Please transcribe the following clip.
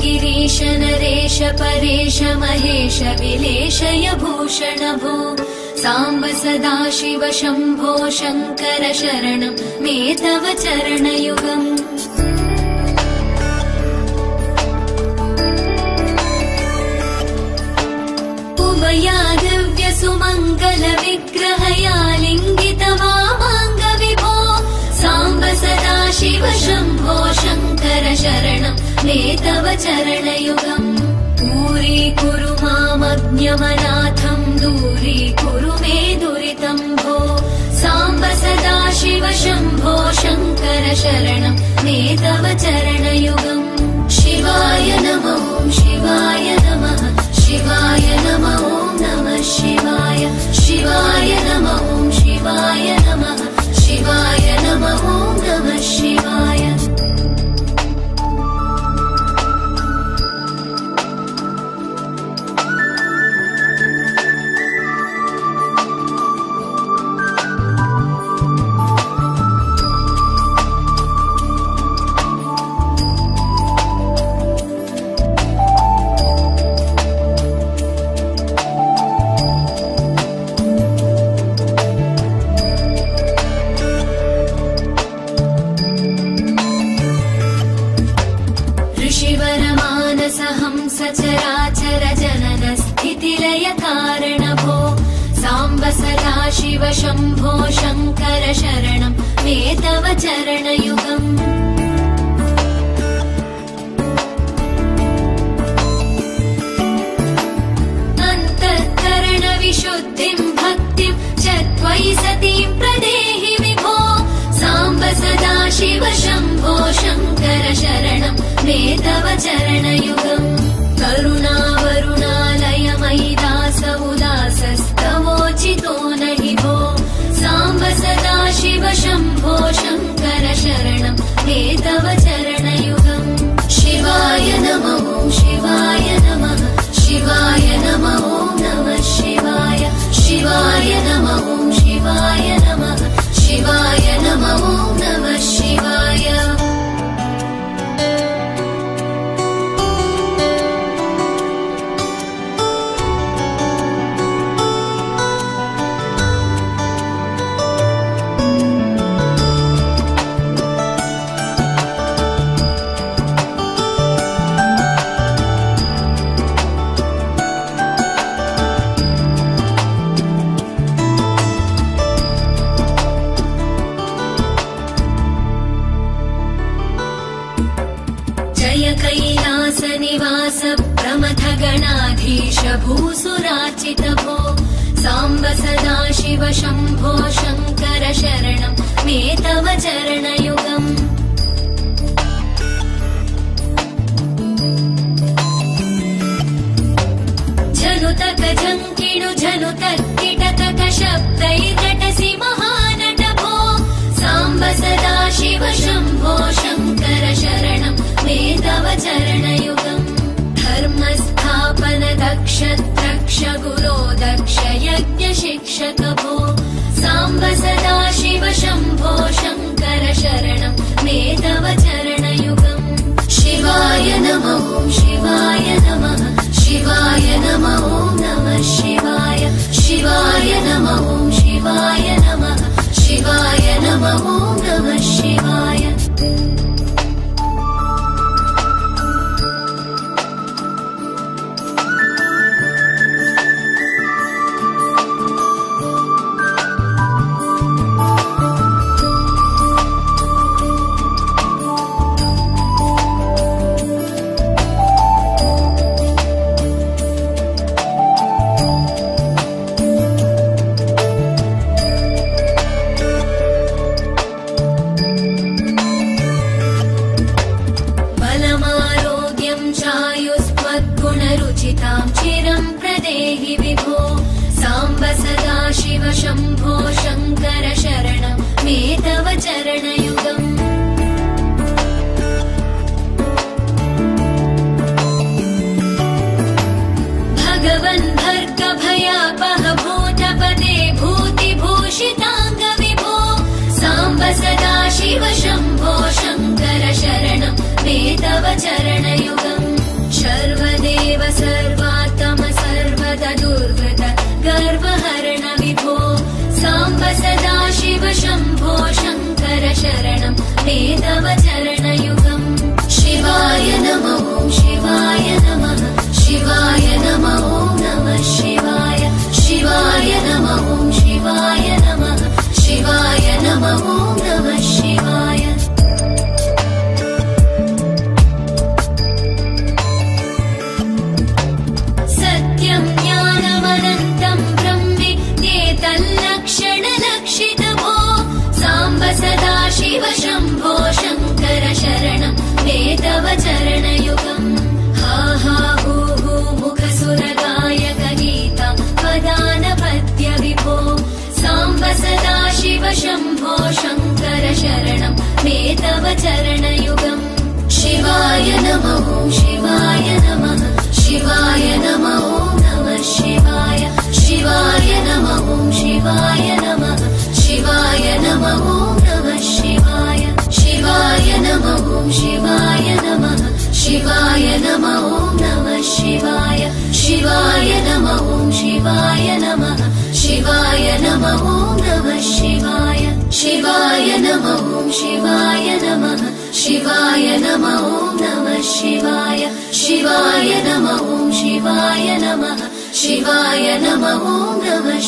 गिरीश नरेश परेश महेश विलेशय भूषण भो साम्ब सदाशिव शम्भो शङ्कर शरणं मे तव चरणयुगम् उमया दिव्य सुमङ्गल विग्रहया लिङ्गित वामाङ्ग विभो साम्ब सदाशिव शम्भो शङ्कर शरणं मे तव चरणयुगम् दूरीकुरु मामज्ञमनाथं दूरीकुरु मे दुरितं भो साम्ब सदाशिव शम्भो शङ्कर शरणं मे तव चरणयुगम् शिवाय नमः शिवाय नमः शिवाय नमः नमः शिवाय शिवाय नमः शिवाय नमः शिवाय नमः नमः शिवाय सचराचर जनन स्थितिलय कारण भो साम्ब सदाशिव शम्भो शङ्कर शरणं मे तव चरणयुगम् अन्तःकरण विशुद्धिं भक्तिं च त्वयि सतीं प्रदेहि विभो साम्ब सदाशिव शम्भो शङ्कर शरणं मे तव चरणयुगम् करुणावरुणालय मयि दास उदासस्तवोचितो नहि भो साम्ब सदाशिव शम्भो शङ्कर शरणं मे तव चरणयुगम् शिवाय नमः शिवाय नमः शिवाय नमः नमः शिवाय शिवाय नमः शिवाय नमः शिवाय नमः नमः शिवाय कैलासनिवास प्रमथ गणाधीश भूसुरार्चित भो साम्ब सदाशिव शम्भो शङ्कर शरणं मे तव चरणयुगम् झनुतक झङ्किणु झनुतक किटतक शब्दैर्नटसि महानट भो साम्ब सदाशिव शम्भो शङ्कर शरणं मे तव चरणयुगम् धर्मस्थापन दक्ष द्रक्ष गुरो दक्ष यज्ञ शिक्षक भो साम्ब सदाशिव शम्भो शङ्कर शरणं मे तव चरणयुगम् शिवाय नमः शिवाय नमः शिवाय नमः नमः शिवाय शिवाय नमः शिवाय नमः शिवाय नमः नमः शिवाय तव चरणयुगम् भगवन् भर्गभयापह भूतपते भूतिभूषिताङ्गविभो साम्ब सदा शिव शम्भो शङ्कर शरणं मे तव चरणयुगम् सर्वदेव सर्वात्म सर्वदा दुर्गत गर्वहरण विभो साम्ब सदा शिव शम्भो शङ्कर शरणं मे तव चरणयुगम् शिवाय नमः शिवाय नमः शिवाय नमः नमः शिवाय शिवाय नमः शिवाय नमः शिवाय नमः नमः शिवाय सत्यं ज्ञानमनन्तं ब्रह्मेतल्लक्षणलक्षितभो साम्ब सदा शिव शम्भो शङ्कर शरणं मे तव चरणयुगम् हा हा हू हू मुखसुरगायक गीता वदानपद्य विभो साम्ब सदा शिव शम्भो शङ्कर शरणं मे तव चरणयुगम् शिवाय नमः शिवाय नमः शिवाय नमः नमः शिवाय शिवाय नमः शिवाय नमः शिवाय नमः नमः शिवाय शिवाय नमः शिवाय नमः शिवाय नमः नमः शिवाय शिवाय नमः शिवाय नमः शिवाय नमः नमः शिवाय शिवाय नमः शिवाय नमः शिवाय नमः नमः शिवाय शिवाय नमः शिवाय नमः शिवाय नमः नमः